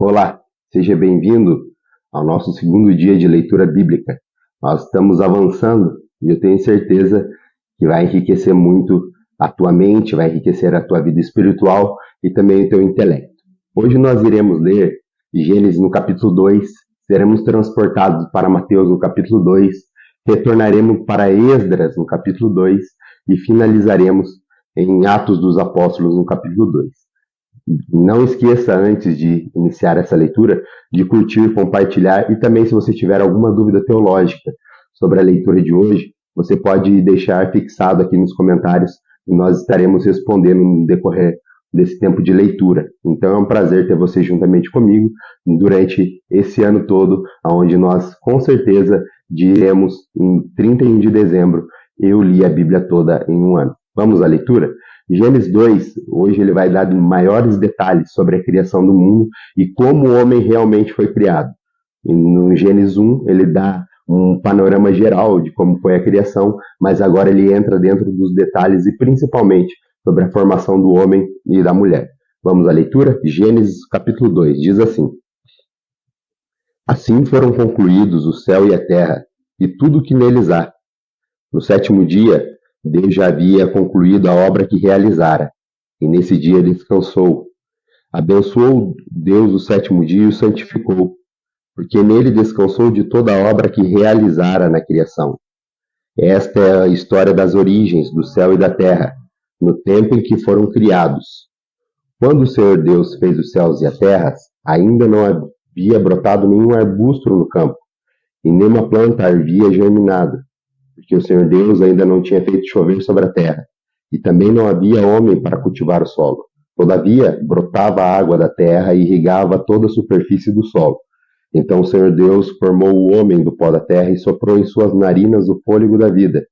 Olá, seja bem-vindo ao nosso segundo dia de leitura bíblica. Nós estamos avançando e eu tenho certeza que vai enriquecer muito a tua mente, vai enriquecer a tua vida espiritual e também o teu intelecto. Hoje nós iremos ler Gênesis no capítulo 2, seremos transportados para Mateus no capítulo 2, retornaremos para Esdras no capítulo 2 e finalizaremos em Atos dos Apóstolos no capítulo 2. Não esqueça, antes de iniciar essa leitura, de curtir, compartilhar e também, se você tiver alguma dúvida teológica sobre a leitura de hoje, você pode deixar fixado aqui nos comentários e nós estaremos respondendo no decorrer desse tempo de leitura. Então é um prazer ter você juntamente comigo durante esse ano todo, onde nós com certeza diremos em 31 de dezembro, eu li a Bíblia toda em um ano. Vamos à leitura? Gênesis 2, hoje ele vai dar maiores detalhes sobre a criação do mundo e como o homem realmente foi criado. E no Gênesis 1, ele dá um panorama geral de como foi a criação, mas agora ele entra dentro dos detalhes e principalmente sobre a formação do homem e da mulher. Vamos à leitura? Gênesis capítulo 2, diz assim: Assim foram concluídos o céu e a terra, e tudo o que neles há. No sétimo dia, Deus já havia concluído a obra que realizara, e nesse dia descansou. Abençoou Deus o sétimo dia e o santificou, porque nele descansou de toda a obra que realizara na criação. Esta é a história das origens do céu e da terra, no tempo em que foram criados. Quando o Senhor Deus fez os céus e a terra, ainda não havia brotado nenhum arbusto no campo, e nenhuma planta havia germinado, porque o Senhor Deus ainda não tinha feito chover sobre a terra, e também não havia homem para cultivar o solo. Todavia, brotava a água da terra e irrigava toda a superfície do solo. Então o Senhor Deus formou o homem do pó da terra e soprou em suas narinas o fôlego da vida,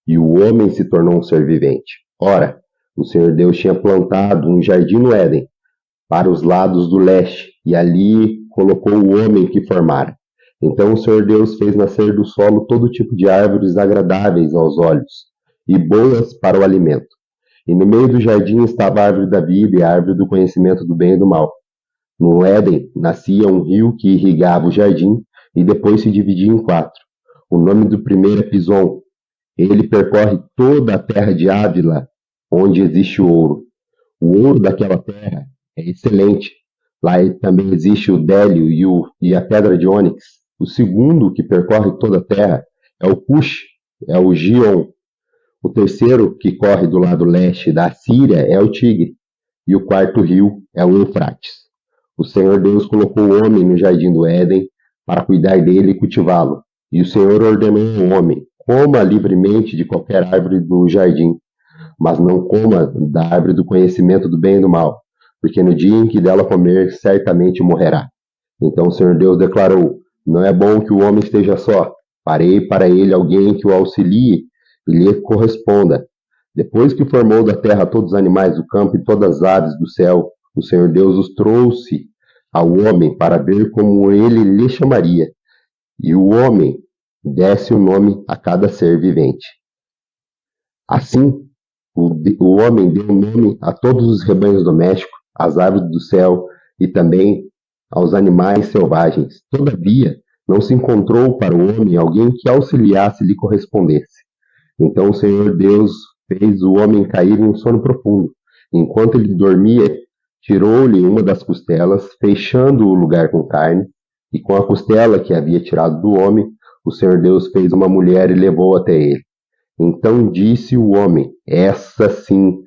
e o homem se tornou um ser vivente. Ora, o Senhor Deus tinha plantado um jardim no Éden, para os lados do leste, e ali colocou o homem que formara. Então o Senhor Deus fez nascer do solo todo tipo de árvores agradáveis aos olhos e boas para o alimento. E no meio do jardim estava a árvore da vida e a árvore do conhecimento do bem e do mal. No Éden nascia um rio que irrigava o jardim e depois se dividia em quatro. O nome do primeiro é Pison. Ele percorre toda a terra de Ávila, onde existe o ouro. O ouro daquela terra é excelente. Lá também existe o délio e a pedra de ônix. O segundo, que percorre toda a terra, é o Cush, é o Gion. O terceiro, que corre do lado leste da Síria, é o Tigre. E o quarto rio é o Eufrates. O Senhor Deus colocou o homem no jardim do Éden para cuidar dele e cultivá-lo. E o Senhor ordenou ao homem: coma livremente de qualquer árvore do jardim, mas não coma da árvore do conhecimento do bem e do mal, porque no dia em que dela comer, certamente morrerá. Então o Senhor Deus declarou: não é bom que o homem esteja só. Farei para ele alguém que o auxilie e lhe corresponda. Depois que formou da terra todos os animais do campo e todas as aves do céu, o Senhor Deus os trouxe ao homem para ver como ele lhe chamaria. E o homem desse o nome a cada ser vivente. Assim, o homem deu nome a todos os rebanhos domésticos, às aves do céu e também aos animais selvagens. Todavia, não se encontrou para o homem alguém que auxiliasse e lhe correspondesse. Então o Senhor Deus fez o homem cair em um sono profundo. Enquanto ele dormia, tirou-lhe uma das costelas, fechando o lugar com carne, e com a costela que havia tirado do homem, o Senhor Deus fez uma mulher e levou até ele. Então disse o homem: essa sim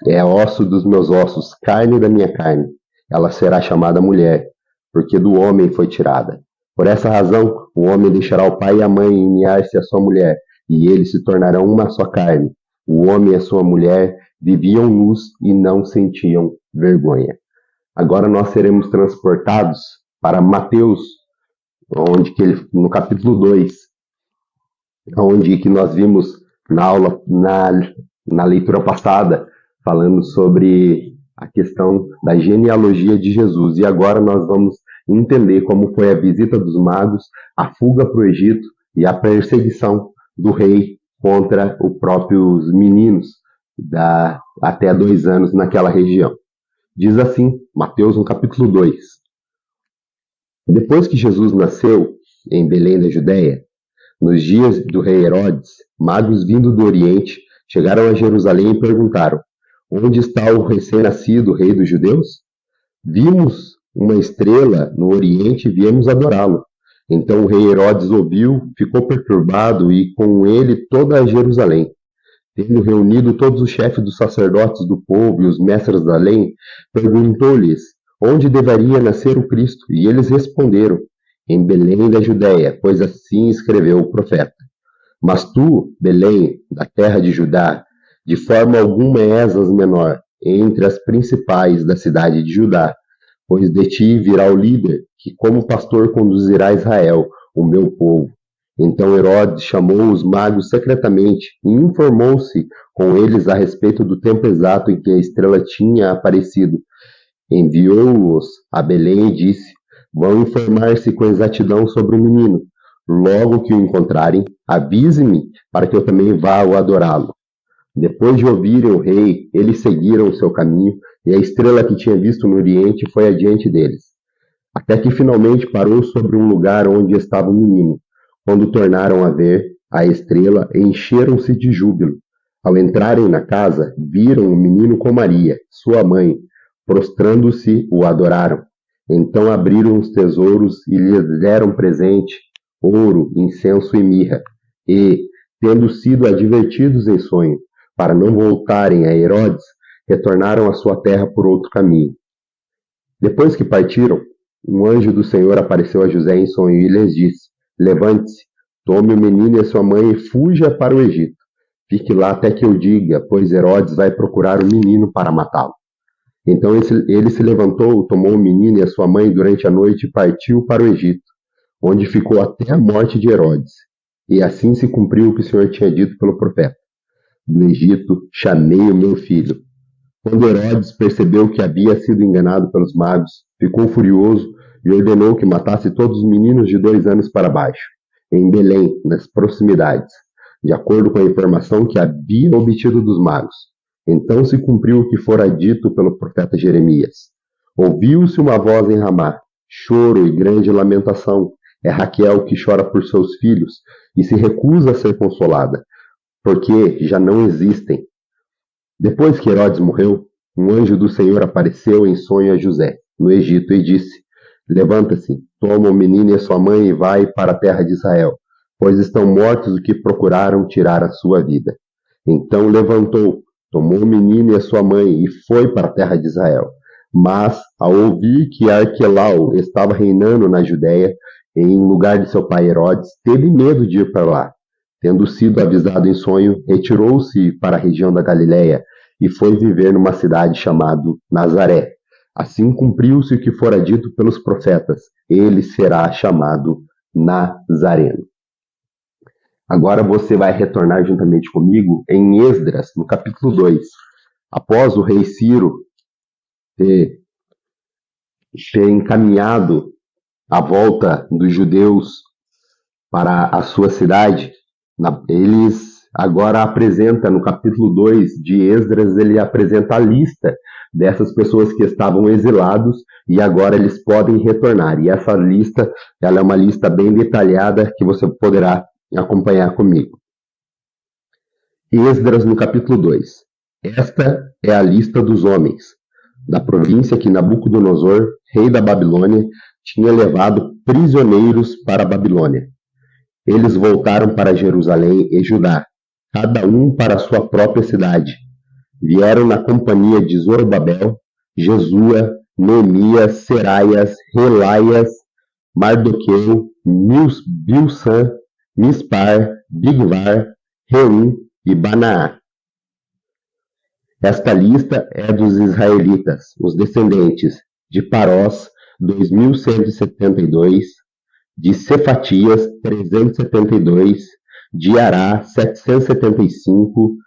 é osso dos meus ossos, carne da minha carne. Ela será chamada mulher, porque do homem foi tirada. Por essa razão, o homem deixará o pai e a mãe e unir-se à sua mulher, e eles se tornarão uma só carne. O homem e a sua mulher viviam nus e não sentiam vergonha. Agora nós seremos transportados para Mateus, no capítulo 2, onde que nós vimos na leitura passada, falando sobre a questão da genealogia de Jesus. E agora nós vamos entender como foi a visita dos magos, a fuga para o Egito e a perseguição do rei contra os próprios meninos até 2 anos naquela região. Diz assim, Mateus no capítulo 2. Depois que Jesus nasceu em Belém da Judéia, nos dias do rei Herodes, magos vindo do Oriente chegaram a Jerusalém e perguntaram: Onde está o recém-nascido rei dos judeus? Vimos uma estrela no Oriente e viemos adorá-lo. Então o rei Herodes ouviu, ficou perturbado e com ele toda a Jerusalém. Tendo reunido todos os chefes dos sacerdotes do povo e os mestres da lei, perguntou-lhes onde deveria nascer o Cristo, e eles responderam: Em Belém da Judéia, pois assim escreveu o profeta. Mas tu, Belém, da terra de Judá, de forma alguma és as menor entre as principais da cidade de Judá, pois de ti virá o líder, que como pastor conduzirá Israel, o meu povo. Então Herodes chamou os magos secretamente e informou-se com eles a respeito do tempo exato em que a estrela tinha aparecido. Enviou-os a Belém e disse: Vão informar-se com exatidão sobre o menino. Logo que o encontrarem, avise-me para que eu também vá adorá-lo. Depois de ouvirem o rei, eles seguiram o seu caminho, e a estrela que tinha visto no Oriente foi adiante deles, até que finalmente parou sobre um lugar onde estava o menino. Quando tornaram a ver a estrela, encheram-se de júbilo. Ao entrarem na casa, viram o menino com Maria, sua mãe. Prostrando-se, o adoraram. Então abriram os tesouros e lhes deram presente, ouro, incenso e mirra. E, tendo sido advertidos em sonho, para não voltarem a Herodes, retornaram à sua terra por outro caminho. Depois que partiram, um anjo do Senhor apareceu a José em sonho e lhes disse: Levante-se, tome o menino e a sua mãe e fuja para o Egito. Fique lá até que eu diga, pois Herodes vai procurar o menino para matá-lo. Então ele se levantou, tomou o menino e a sua mãe durante a noite e partiu para o Egito, onde ficou até a morte de Herodes. E assim se cumpriu o que o Senhor tinha dito pelo profeta: Do Egito chamei o meu filho. Quando Herodes percebeu que havia sido enganado pelos magos, ficou furioso e ordenou que matasse todos os meninos de 2 anos para baixo, em Belém, nas proximidades, de acordo com a informação que havia obtido dos magos. Então se cumpriu o que fora dito pelo profeta Jeremias. Ouviu-se uma voz em Ramá, choro e grande lamentação. É Raquel que chora por seus filhos e se recusa a ser consolada, porque já não existem. Depois que Herodes morreu, um anjo do Senhor apareceu em sonho a José, no Egito, e disse: Levanta-se, toma o menino e a sua mãe e vai para a terra de Israel, pois estão mortos os que procuraram tirar a sua vida. Então levantou, tomou o menino e a sua mãe e foi para a terra de Israel. Mas, ao ouvir que Arquelau estava reinando na Judéia, em lugar de seu pai Herodes, teve medo de ir para lá. Tendo sido avisado em sonho, retirou-se para a região da Galiléia e foi viver numa cidade chamada Nazaré. Assim cumpriu-se o que fora dito pelos profetas: ele será chamado Nazareno. Agora você vai retornar juntamente comigo em Esdras, no capítulo 2. Após o rei Ciro ter encaminhado a volta dos judeus para a sua cidade, eles agora apresentam, no capítulo 2 de Esdras, ele apresenta a lista dessas pessoas que estavam exilados e agora eles podem retornar. E essa lista, ela é uma lista bem detalhada que você poderá acompanhar comigo. Esdras, no capítulo 2. Esta é a lista dos homens da província que Nabucodonosor, rei da Babilônia, tinha levado prisioneiros para a Babilônia. Eles voltaram para Jerusalém e Judá, cada um para a sua própria cidade. Vieram na companhia de Zorobabel, Jesua, Neemias, Seraias, Relaias, Mardoqueu, Bilsan, Mispar, Bigvar, Reum e Banaá. Esta lista é dos israelitas, os descendentes de Parós, 2.172, de Cefatias, 372, de Ará, 775,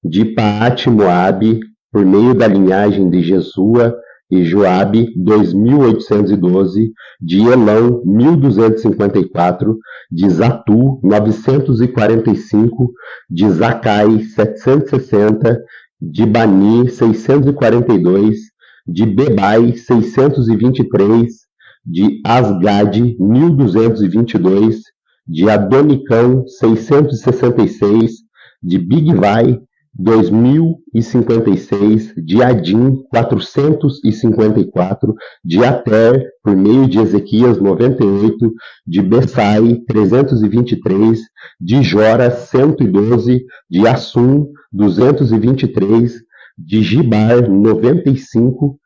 de Paate-Moabe, por meio da linhagem de Jesua e Joabe, 2.812, de Elão, 1.254, de Zatu, 945, de Zacai, 760, de Bani, 642, de Bebai 623, de Asgade 1222, de Adonicão 666, de Bigvai 2056, de Adim 454, de Ater, por meio de Ezequias 98, de Bessai 323, de Jora 112, de Assum 223, de Gibar 95,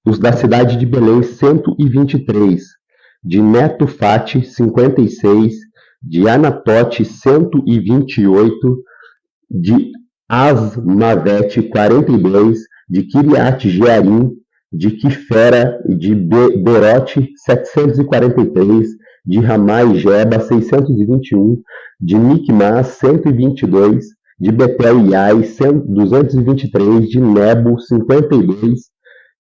os da cidade de Belém 123, de Netofate 56, de Anatote 128, de Asmavete 42, de Kiriat Jearim, de Quifera e de Berote 743, de Ramá e Geba 621, de Micmas 122, de Betel e Ai 223, de Nebo 52,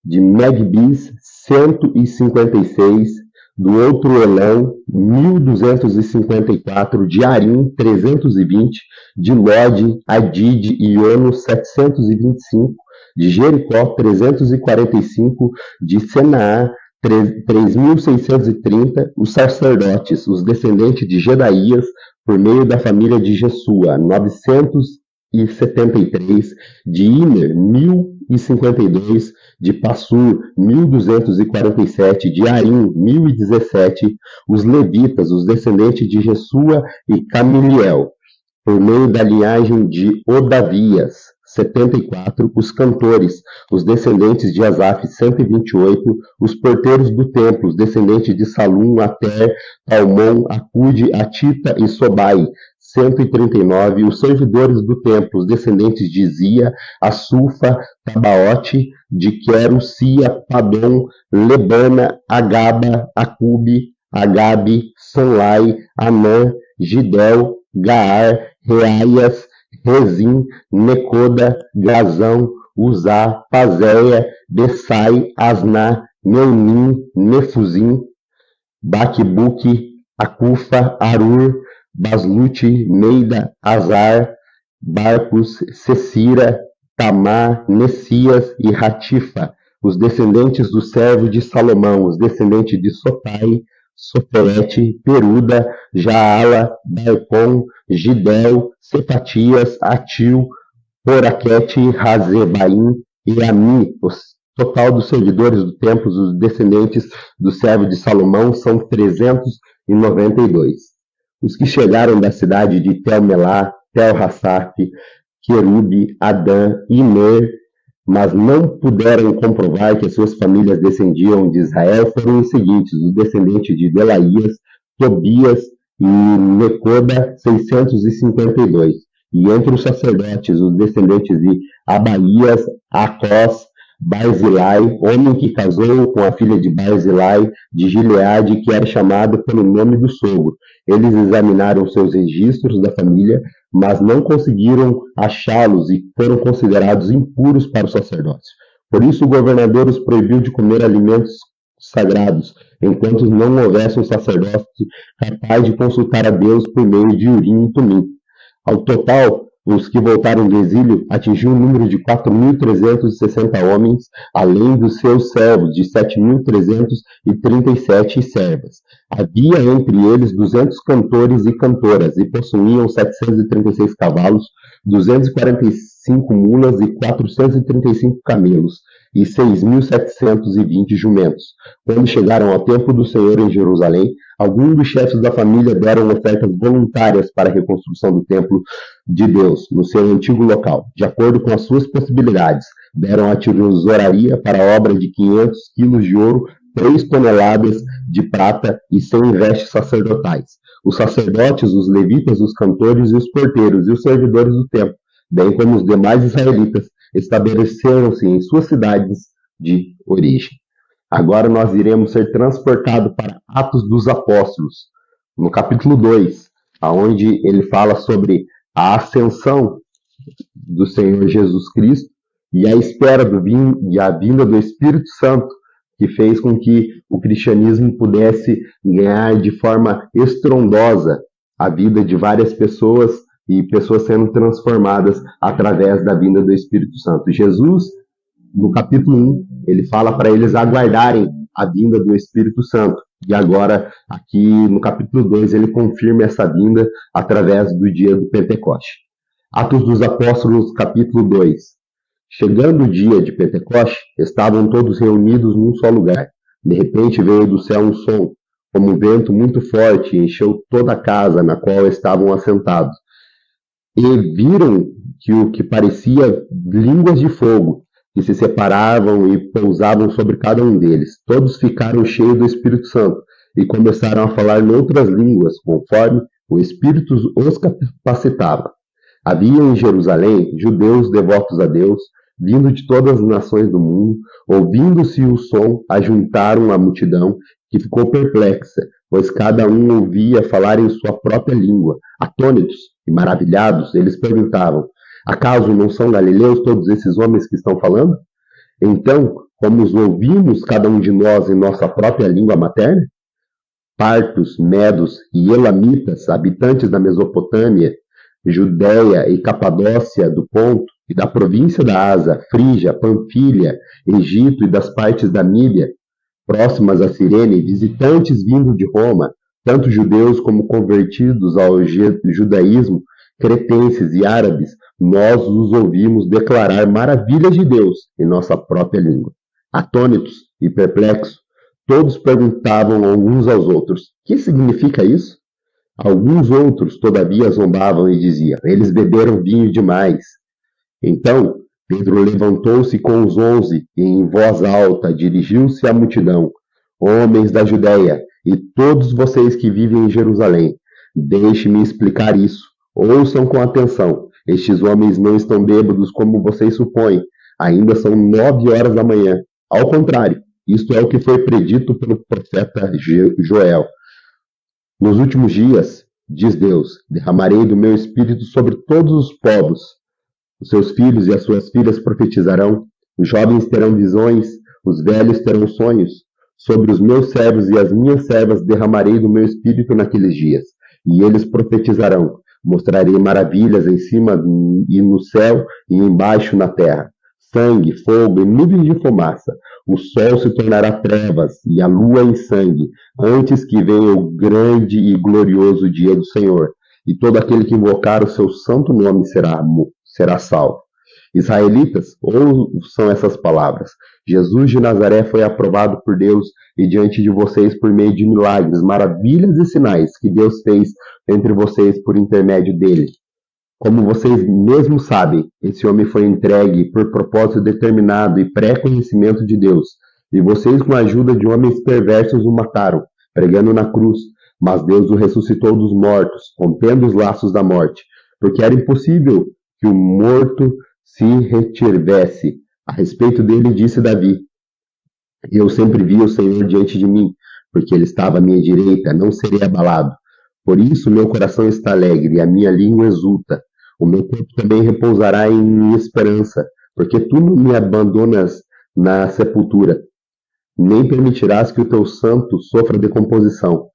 de Megbis 156, do outro Elão 1254, de Arim 320, de Lode, Adide e Ono 725, de Jericó 345, de Senaá 3.630, os sacerdotes, os descendentes de Jedaías, por meio da família de Jesua, 973, de Imer 1052, de Passur 1247, de Arim 1017, os levitas, os descendentes de Jesua e Camiliel, por meio da linhagem de Odavias, 74, os cantores, os descendentes de Asaf, 128, os porteiros do templo, os descendentes de Salum, Ater, Talmon, Acude, Atita e Sobai, 139, os servidores do templo, os descendentes de Zia, Assufa, Tabaote, de Quero, Sia, Padom, Lebana, Agaba, Acube, Agabe, Sanlai, Anã, Gidel, Gaar, Reaias, Rezim, Necoda, Gazão, Uzá, Pazéia, Bessai, Asná, Neunim, Nefuzim, Baquebuque, Acufa, Arur, Baslute, Meida, Azar, Barcos, Cecira, Tamar, Nessias e Ratifa, os descendentes do servo de Salomão, os descendentes de Sotai, Soferete, Peruda, Jaala, Darcon, Gidel, Cefatias, Atil, Poraquete, Razebaim e Ami. O total dos servidores do templo, os descendentes do servo de Salomão, são 392. Os que chegaram da cidade de Tel-Melá, Tel-Hassaf, Querube, Adã, Imer, mas não puderam comprovar que as suas famílias descendiam de Israel, foram os seguintes: os descendentes de Delaías, Tobias e Necoda, 652. E entre os sacerdotes, os descendentes de Abaías, Acós, Barzilai, homem que casou com a filha de Barzilai, de Gileade, que era chamado pelo nome do sogro. Eles examinaram seus registros da família, mas não conseguiram achá-los e foram considerados impuros para os sacerdotes. Por isso o governador os proibiu de comer alimentos sagrados, enquanto não houvesse um sacerdote capaz de consultar a Deus por meio de Urim e Tumim. Ao total, os que voltaram do exílio atingiu um número de 4.360 homens, além dos seus servos, de 7.337 servas. Havia entre eles 200 cantores e cantoras, e possuíam 736 cavalos, 245 mulas e 435 camelos, e 6.720 jumentos. Quando chegaram ao templo do Senhor em Jerusalém, alguns dos chefes da família deram ofertas voluntárias para a reconstrução do templo de Deus, no seu antigo local, de acordo com as suas possibilidades. Deram a tesouraria para a obra de 500 quilos de ouro, 3 toneladas de prata e 100 vestes sacerdotais. Os sacerdotes, os levitas, os cantores e os porteiros e os servidores do templo, bem como os demais israelitas, estabeleceram-se em suas cidades de origem. Agora nós iremos ser transportados para Atos dos Apóstolos, no capítulo 2, onde ele fala sobre a ascensão do Senhor Jesus Cristo e a espera e a vinda do Espírito Santo, que fez com que o cristianismo pudesse ganhar de forma estrondosa a vida de várias pessoas e pessoas sendo transformadas através da vinda do Espírito Santo. Jesus No capítulo 1, ele fala para eles aguardarem a vinda do Espírito Santo. E agora, aqui no capítulo 2, ele confirma essa vinda através do dia do Pentecoste. Atos dos Apóstolos, capítulo 2. Chegando o dia de Pentecoste, estavam todos reunidos num só lugar. De repente veio do céu um som, como um vento muito forte, e encheu toda a casa na qual estavam assentados. E viram que o que parecia línguas de fogo, que se separavam e pousavam sobre cada um deles. Todos ficaram cheios do Espírito Santo e começaram a falar noutras línguas, conforme o Espírito os capacitava. Havia em Jerusalém judeus devotos a Deus, vindo de todas as nações do mundo. Ouvindo-se o som, ajuntaram a multidão, que ficou perplexa, pois cada um ouvia falar em sua própria língua. Atônitos e maravilhados, eles perguntavam: acaso não são galileus todos esses homens que estão falando? Então, como os ouvimos cada um de nós em nossa própria língua materna? Partos, medos e elamitas, habitantes da Mesopotâmia, Judéia e Capadócia, do Ponto e da província da Ásia, Frígia, Panfilha, Egito e das partes da Mídia, próximas a Cirene, visitantes vindos de Roma, tanto judeus como convertidos ao judaísmo, cretenses e árabes, nós os ouvimos declarar maravilhas de Deus em nossa própria língua. Atônitos e perplexos, todos perguntavam uns aos outros: que significa isso? Alguns outros, todavia, zombavam e diziam: eles beberam vinho demais. Então Pedro levantou-se com os 11 e, em voz alta, dirigiu-se à multidão: homens da Judéia e todos vocês que vivem em Jerusalém, deixe-me explicar isso. Ouçam com atenção. Estes homens não estão bêbados como vocês supõem. Ainda são 9 horas da manhã. Ao contrário, isto é o que foi predito pelo profeta Joel. Nos últimos dias, diz Deus, derramarei do meu espírito sobre todos os povos. Os seus filhos e as suas filhas profetizarão, os jovens terão visões, os velhos terão sonhos. Sobre os meus servos e as minhas servas derramarei do meu espírito naqueles dias, e eles profetizarão. Mostrarei maravilhas em cima e no céu e embaixo na terra. Sangue, fogo e nuvens de fumaça. O sol se tornará trevas e a lua em sangue, antes que venha o grande e glorioso dia do Senhor. E todo aquele que invocar o seu santo nome será salvo. Israelitas, ouçam essas palavras. Jesus de Nazaré foi aprovado por Deus e diante de vocês por meio de milagres, maravilhas e sinais que Deus fez entre vocês por intermédio dele. Como vocês mesmos sabem, esse homem foi entregue por propósito determinado e pré-conhecimento de Deus, e vocês, com a ajuda de homens perversos, o mataram, pregando na cruz. Mas Deus o ressuscitou dos mortos, rompendo os laços da morte, porque era impossível que o morto se retirvesse. A respeito dele disse Davi: eu sempre vi o Senhor diante de mim, porque ele estava à minha direita, não serei abalado. Por isso meu coração está alegre e a minha língua exulta. O meu corpo também repousará em esperança, porque tu não me abandonas na sepultura, nem permitirás que o teu santo sofra decomposição.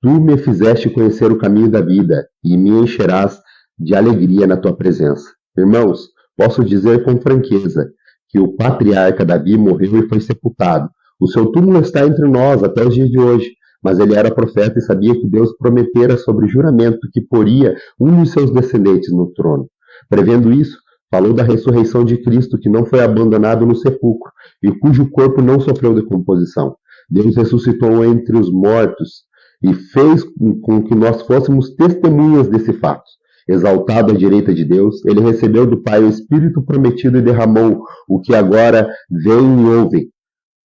Tu me fizeste conhecer o caminho da vida e me encherás de alegria na tua presença. Irmãos, posso dizer com franqueza que o patriarca Davi morreu e foi sepultado. O seu túmulo está entre nós até os dias de hoje, mas ele era profeta e sabia que Deus prometera sobre juramento que poria um de seus descendentes no trono. Prevendo isso, falou da ressurreição de Cristo, que não foi abandonado no sepulcro e cujo corpo não sofreu decomposição. Deus ressuscitou entre os mortos e fez com que nós fôssemos testemunhas desse fato. Exaltado à direita de Deus, ele recebeu do Pai o Espírito prometido e derramou o que agora veem e ouvem.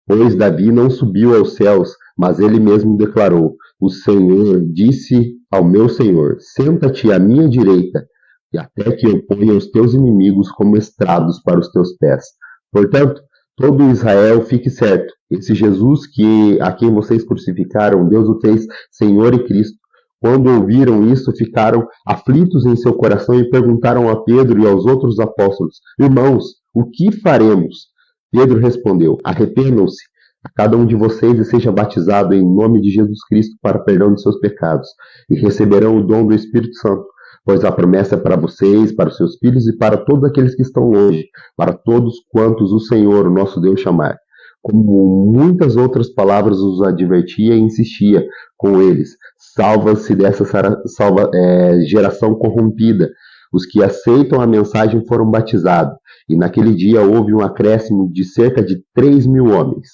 Pois Davi não subiu aos céus, mas ele mesmo declarou: o Senhor disse ao meu Senhor: senta-te à minha direita, e até que eu ponha os teus inimigos como estrados para os teus pés. Portanto, todo Israel fique certo, esse Jesus a quem vocês crucificaram, Deus o fez Senhor e Cristo. Quando ouviram isso, ficaram aflitos em seu coração e perguntaram a Pedro e aos outros apóstolos: irmãos, o que faremos? Pedro respondeu: arrependam-se a cada um de vocês e seja batizado em nome de Jesus Cristo para perdão de seus pecados, e receberão o dom do Espírito Santo, pois a promessa é para vocês, para os seus filhos e para todos aqueles que estão longe, para todos quantos o Senhor, o nosso Deus, chamar. Como muitas outras palavras os advertia e insistia com eles, salva-se dessa geração corrompida. Os que aceitam a mensagem foram batizados, e naquele dia houve um acréscimo de cerca de 3.000 homens.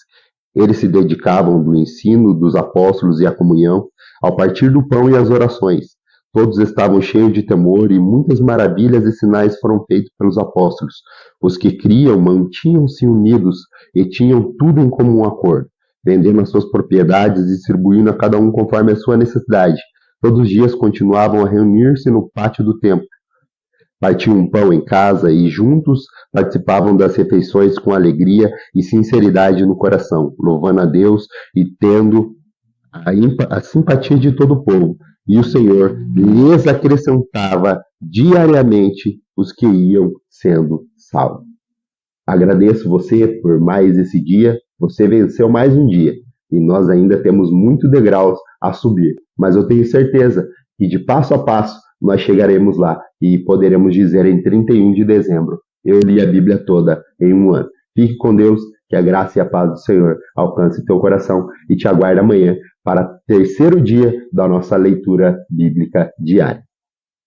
Eles se dedicavam no ensino dos apóstolos e à comunhão, ao partir do pão e às orações. Todos estavam cheios de temor e muitas maravilhas e sinais foram feitos pelos apóstolos. Os que criam mantinham-se unidos e tinham tudo em comum acordo, vendendo as suas propriedades e distribuindo a cada um conforme a sua necessidade. Todos os dias continuavam a reunir-se no pátio do templo. Partiam um pão em casa e juntos participavam das refeições com alegria e sinceridade no coração, louvando a Deus e tendo a simpatia de todo o povo. E o Senhor lhes acrescentava diariamente os que iam sendo salvos. Agradeço você por mais esse dia. Você venceu mais um dia e nós ainda temos muito degraus a subir. Mas eu tenho certeza que de passo a passo nós chegaremos lá e poderemos dizer em 31 de dezembro, eu li a Bíblia toda em um ano. Fique com Deus, que a graça e a paz do Senhor alcance teu coração e te aguarde amanhã para o terceiro dia da nossa leitura bíblica diária.